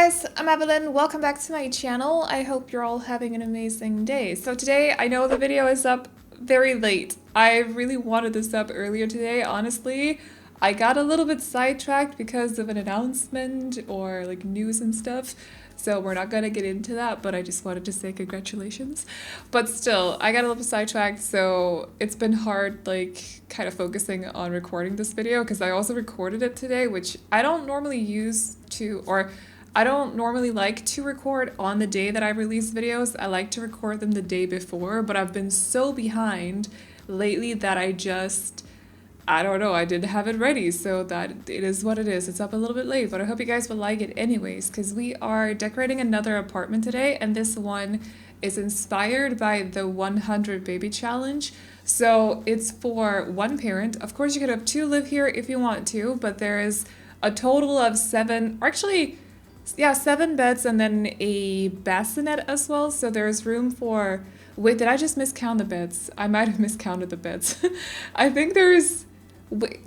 guys, I'm Aveline. Welcome back to my channel. I hope you're all having an amazing day. So today, I know the video is up very late. I really wanted this up earlier today, honestly. I got a little bit sidetracked because of an announcement or like news and stuff. So we're not gonna get into that, but I just wanted to say congratulations. But still, I got a little sidetracked, so it's been hard like kind of focusing on recording this video because I also recorded it today, which I don't normally use to, or I don't normally like to record on the day that I release videos. I like to record them the day before, but I've been so behind lately that I don't know, I didn't have it ready, so that it is what it is. It's up a little bit late, but I hope you guys will like it anyways, because we are decorating another apartment today, and this one is inspired by the 100 baby challenge. So it's for one parent. Of course, you could have two live here if you want to, but there is a total of seven beds and then a bassinet as well. So there's room for, wait, did I just miscount the beds? I might have miscounted the beds. I think there's,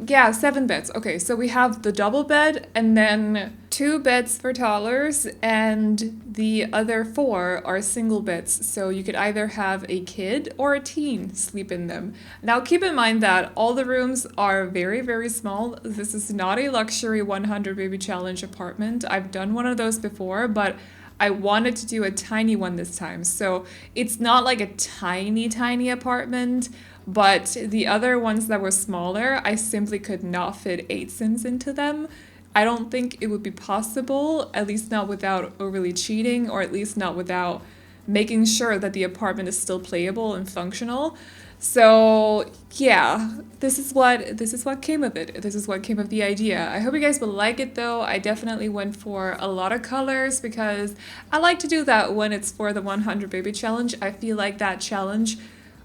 yeah, 7 beds. Okay, so we have the double bed and then 2 beds for toddlers and the other 4 are single beds. So you could either have a kid or a teen sleep in them. Now keep in mind that all the rooms are very, very small. This is not a luxury 100 baby challenge apartment. I've done one of those before, but I wanted to do a tiny one this time. So it's not like a tiny, tiny apartment, but the other ones that were smaller, I simply could not fit 8 Sims into them. I don't think it would be possible, at least not without overly cheating, or at least not without making sure that the apartment is still playable and functional. So yeah, this is what came of it. This is what came of the idea. I hope you guys will like it though. I definitely went for a lot of colors because I like to do that when it's for the 100 baby challenge. I feel like that challenge,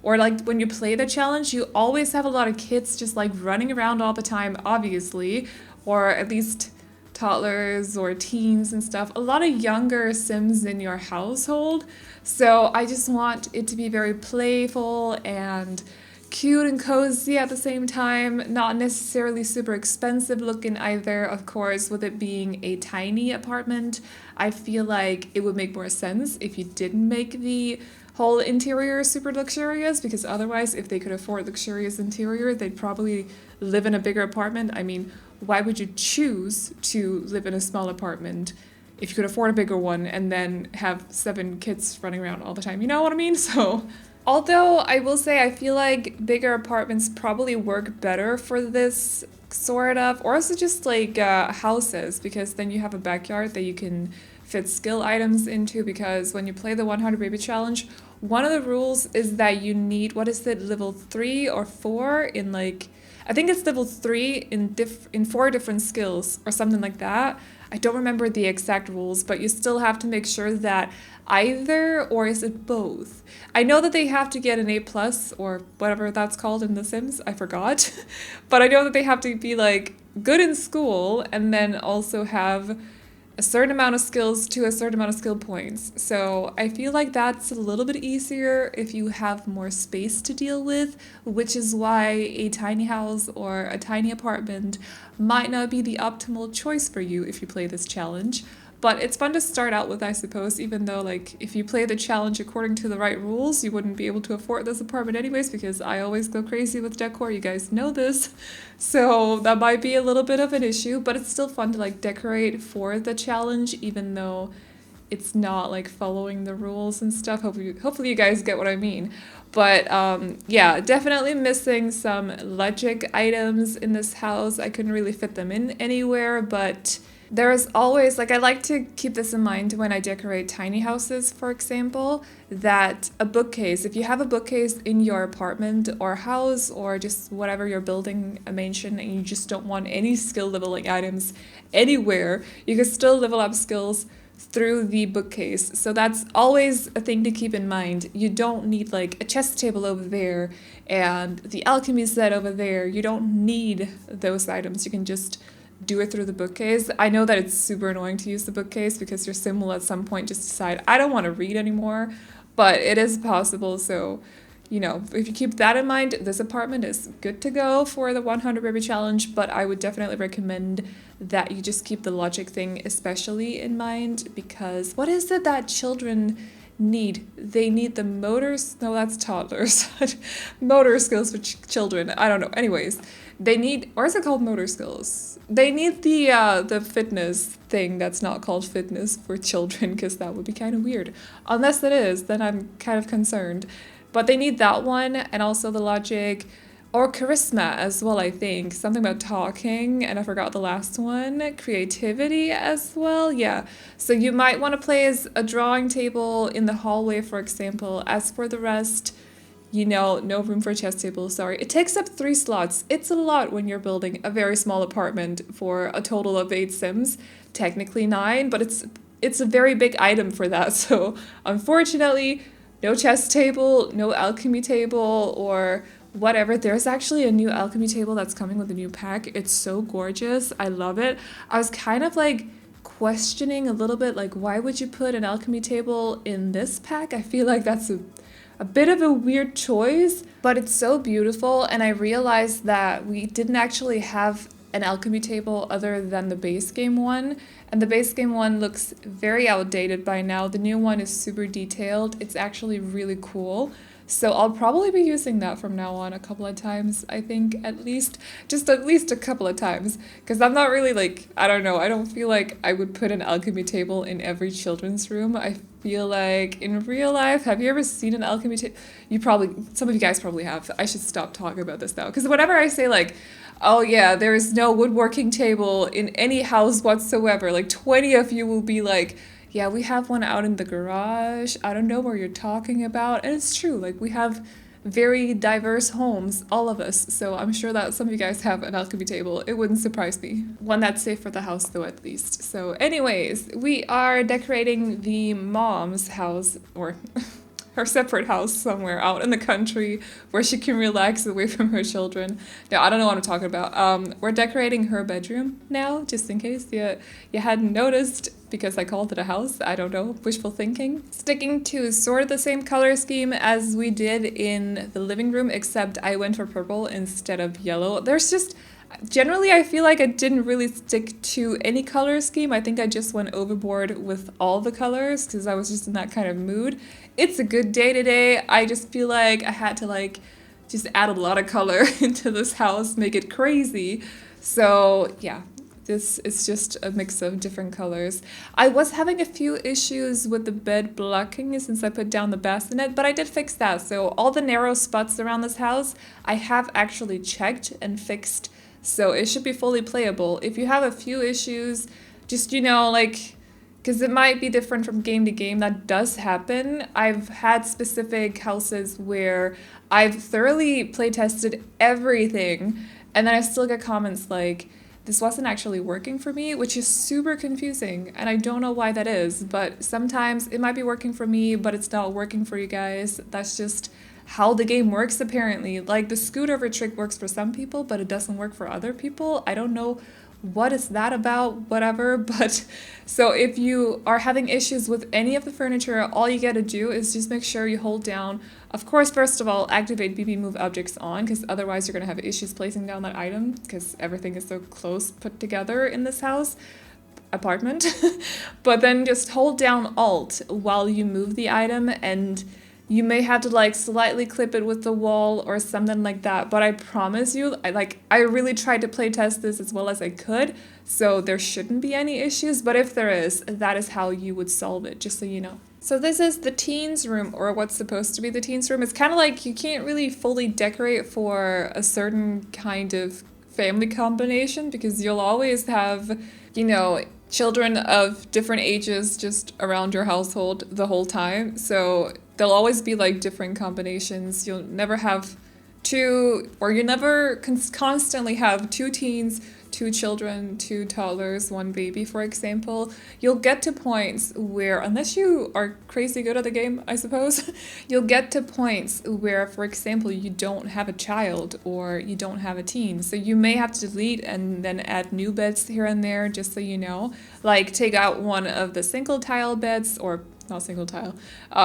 or like when you play the challenge, you always have a lot of kids just like running around all the time, obviously, or at least toddlers or teens and stuff, a lot of younger Sims in your household. So I just want it to be very playful and cute and cozy at the same time, not necessarily super expensive looking either. Of course, with it being a tiny apartment, I feel like it would make more sense if you didn't make the whole interior super luxurious, because otherwise if they could afford luxurious interior, they'd probably live in a bigger apartment. I mean, why would you choose to live in a small apartment if you could afford a bigger one and then have 7 kids running around all the time? You know what I mean? So although I will say I feel like bigger apartments probably work better for this sort of, or also just like houses, because then you have a backyard that you can fit skill items into, because when you play the 100 baby challenge, one of the rules is that you need, what is it, level 3 or 4 in like, I think it's level 3 in 4 different skills or something like that. I don't remember the exact rules, but you still have to make sure that either, or is it both? I know that they have to get an A+ or whatever that's called in The Sims, I forgot. But I know that they have to be like good in school and then also have a certain amount of skills to a certain amount of skill points. So I feel like that's a little bit easier if you have more space to deal with, which is why a tiny house or a tiny apartment might not be the optimal choice for you if you play this challenge. But it's fun to start out with, I suppose, even though like if you play the challenge according to the right rules, you wouldn't be able to afford this apartment anyways, because I always go crazy with decor, you guys know this. So that might be a little bit of an issue, but it's still fun to like decorate for the challenge, even though it's not like following the rules and stuff. Hopefully you guys get what I mean. But yeah, definitely missing some logic items in this house. I couldn't really fit them in anywhere, but there's always, like, I like to keep this in mind when I decorate tiny houses, for example, that a bookcase, if you have a bookcase in your apartment or house or just whatever you're building, a mansion, and you just don't want any skill leveling items anywhere, you can still level up skills through the bookcase. So that's always a thing to keep in mind. You don't need like a chess table over there and the alchemy set over there. You don't need those items. You can just do it through the bookcase. I know that it's super annoying to use the bookcase because your sim will at some point just decide, I don't want to read anymore, but it is possible. So you know, if you keep that in mind, this apartment is good to go for the 100 baby challenge, but I would definitely recommend that you just keep the logic thing especially in mind, because what is it that children need? They need the motors, no, that's toddlers. Motor skills for children, I don't know. Anyways, they need, or is it called motor skills? They need the fitness thing that's not called fitness for children, because that would be kind of weird. Unless it is, then I'm kind of concerned. But they need that one, and also the logic, or charisma as well, I think. Something about talking, and I forgot the last one. Creativity as well, yeah. So you might want to play as a drawing table in the hallway, for example. As for the rest, you know, no room for a chess table, sorry. It takes up 3 slots. It's a lot when you're building a very small apartment for a total of 8 Sims. Technically 9, but it's a very big item for that. So unfortunately, no chess table, no alchemy table, or whatever. There's actually a new alchemy table that's coming with a new pack. It's so gorgeous. I love it. I was kind of like questioning a little bit, like, why would you put an alchemy table in this pack? I feel like that's a bit of a weird choice, but it's so beautiful. And I realized that we didn't actually have an alchemy table other than the base game one. And the base game one looks very outdated by now. The new one is super detailed. It's actually really cool. So I'll probably be using that from now on a couple of times, I think, at least a couple of times. Because I'm not really like, I don't know, I don't feel like I would put an alchemy table in every children's room. I feel like in real life, have you ever seen an alchemy table? Some of you guys probably have. I should stop talking about this now. Because whenever I say like, oh yeah, there is no woodworking table in any house whatsoever, like 20 of you will be like, yeah, we have one out in the garage. I don't know where you're talking about. And it's true, like we have very diverse homes, all of us. So I'm sure that some of you guys have an alchemy table. It wouldn't surprise me. One that's safe for the house though, at least. So anyways, we are decorating the mom's house, or her separate house somewhere out in the country where she can relax away from her children. No, I don't know what I'm talking about. We're decorating her bedroom now, just in case you hadn't noticed, because I called it a house. I don't know, wishful thinking. Sticking to sort of the same color scheme as we did in the living room, except I went for purple instead of yellow. Generally, I feel like I didn't really stick to any color scheme. I think I just went overboard with all the colors because I was just in that kind of mood. It's a good day today. I just feel like I had to like just add a lot of color into this house, make it crazy. So yeah, this is just a mix of different colors. I was having a few issues with the bed blocking since I put down the bassinet, but I did fix that. So all the narrow spots around this house, I have actually checked and fixed. So it should be fully playable. If you have a few issues, just, you know, like, because it might be different from game to game, that does happen. I've had specific houses where I've thoroughly playtested everything, and then I still get comments like, this wasn't actually working for me, which is super confusing, and I don't know why that is, but sometimes it might be working for me, but it's not working for you guys. That's just how the game works, apparently. Like, the scoot over trick works for some people, but it doesn't work for other people. I don't know what is that about, whatever. But so if you are having issues with any of the furniture, all you gotta do is just make sure you hold down, of course, first of all, activate bb.moveobjects on, because otherwise you're gonna have issues placing down that item, because everything is so close put together in this apartment. But then just hold down Alt while you move the item, and you may have to like slightly clip it with the wall or something like that, but I promise you, I really tried to play test this as well as I could, so there shouldn't be any issues, but if there is, that is how you would solve it, just so you know. So this is the teens room, or what's supposed to be the teens room. It's kind of like you can't really fully decorate for a certain kind of family combination, because you'll always have, you know, children of different ages just around your household the whole time. So there'll always be like different combinations. You'll never have two, or you never constantly have 2 teens, 2 children, 2 toddlers, 1 baby, for example. You'll get to points where, unless you are crazy good at the game, I suppose, you'll get to points where, for example, you don't have a child or you don't have a teen. So you may have to delete and then add new beds here and there, just so you know. Like, take out one of the single tile beds, or not single tile,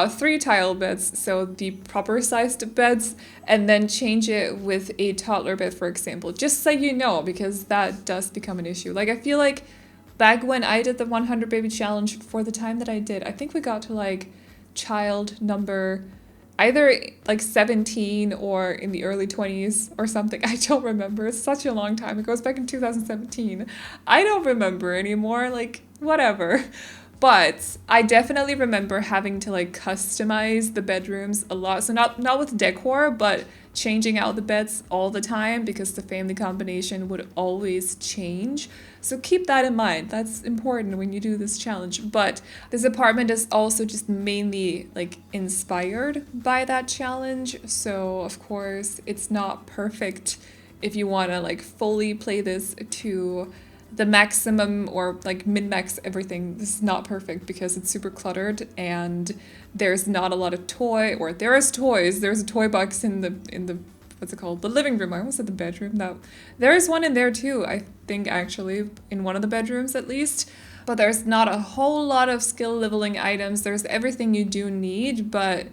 3 tile beds, so the proper sized beds, and then change it with a toddler bed, for example, just so you know, because that does become an issue. Like, I feel like back when I did the 100 baby challenge, for the time that I did, I think we got to like child number either like 17 or in the early 20s or something. I don't remember. It's such a long time. It goes back in 2017. I don't remember anymore, like whatever. But I definitely remember having to like customize the bedrooms a lot. So not with decor, but changing out the beds all the time because the family combination would always change. So keep that in mind. That's important when you do this challenge. But this apartment is also just mainly like inspired by that challenge. So of course it's not perfect if you want to like fully play this to the maximum or like min-max everything. This is not perfect because it's super cluttered and there's not a lot of there is toys. There's a toy box in the what's it called? The living room. I almost said the bedroom. No, there is one in there too, I think, actually, in one of the bedrooms at least. But there's not a whole lot of skill leveling items. There's everything you do need, but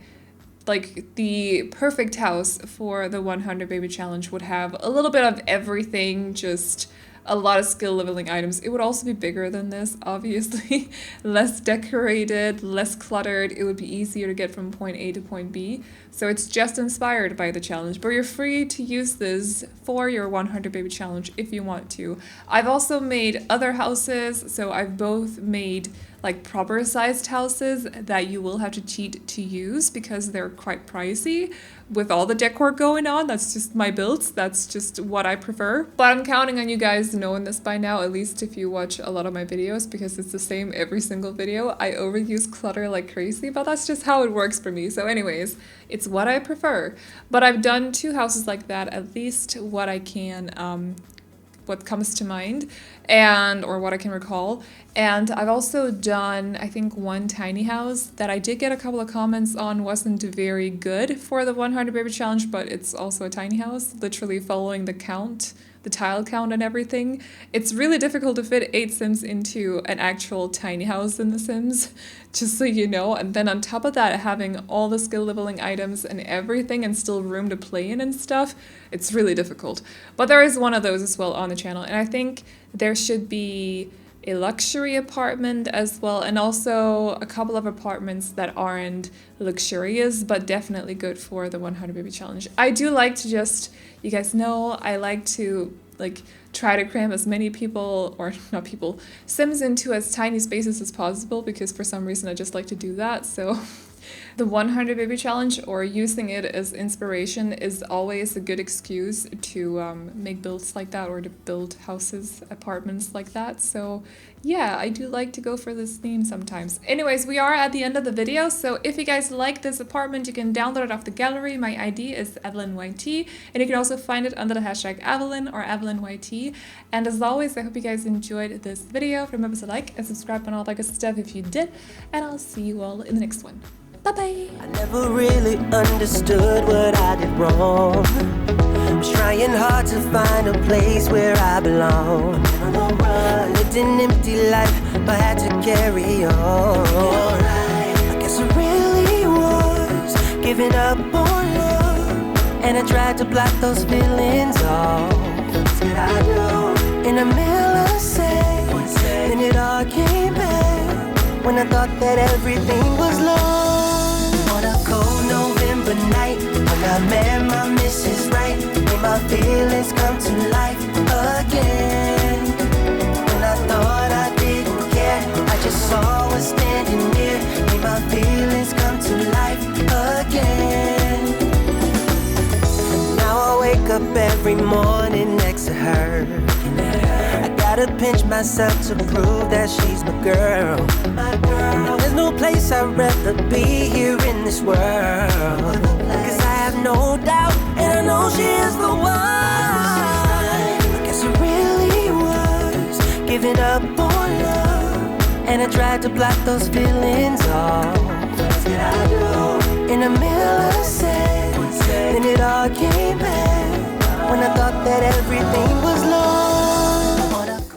like the perfect house for the 100 baby challenge would have a little bit of everything, just a lot of skill leveling items. It would also be bigger than this, obviously, less decorated, less cluttered. It would be easier to get from point A to point B. So it's just inspired by the challenge, but you're free to use this for your 100 baby challenge if you want to. I've also made other houses. So I've both made like proper sized houses that you will have to cheat to use because they're quite pricey with all the decor going on. That's just my builds. That's just what I prefer. But I'm counting on you guys knowing this by now, at least if you watch a lot of my videos, because it's the same every single video. I overuse clutter like crazy, but that's just how it works for me. So anyways, it's what I prefer. But I've done 2 houses like that, at least what I can, what comes to mind or what I can recall. And I've also done, I think, 1 tiny house that I did get a couple of comments on wasn't very good for the 100 baby challenge, but it's also a tiny house, literally following the count, the tile count and everything. It's really difficult to fit 8 Sims into an actual tiny house in The Sims, just so you know. And then on top of that, having all the skill leveling items and everything and still room to play in and stuff, it's really difficult. But there is one of those as well on the channel. And I think there should be a luxury apartment as well, and also a couple of apartments that aren't luxurious but definitely good for the 100 baby challenge. I do like to just, you guys know, I like to like try to cram as many people, or not people, Sims into as tiny spaces as possible, because for some reason I just like to do that. So the 100 baby challenge, or using it as inspiration, is always a good excuse to make builds like that, or to build houses, apartments like that. So yeah, I do like to go for this theme sometimes. Anyways, we are at the end of the video, so if you guys like this apartment, you can download it off the gallery. My ID is AvelineYT, and you can also find it under the hashtag Aveline or AvelineYT. And as always, I hope you guys enjoyed this video. Remember to like and subscribe and all that good stuff if you did, and I'll see you all in the next one. Bye-bye. I never really understood what I did wrong. I was trying hard to find a place where I belong. I lived an empty life, but had to carry on. I guess I really was giving up on love, and I tried to block those feelings off. What did I do? In a middle say, then it all came back when I thought that everything was lost. On a cold November night, when I met my Mrs. Right, made my feelings come to life again. When I thought I didn't care, I just saw her standing near, made my feelings come to life again. Now I wake up every morning next to her. I gotta pinch myself to prove that she's my girl. There's no place I'd rather be here in this world, 'cause I have no doubt, and I know she is the one. I guess I really was giving up on love, and I tried to block those feelings off. What did I do? In the middle of say, then it all came back when I thought that everything was lost.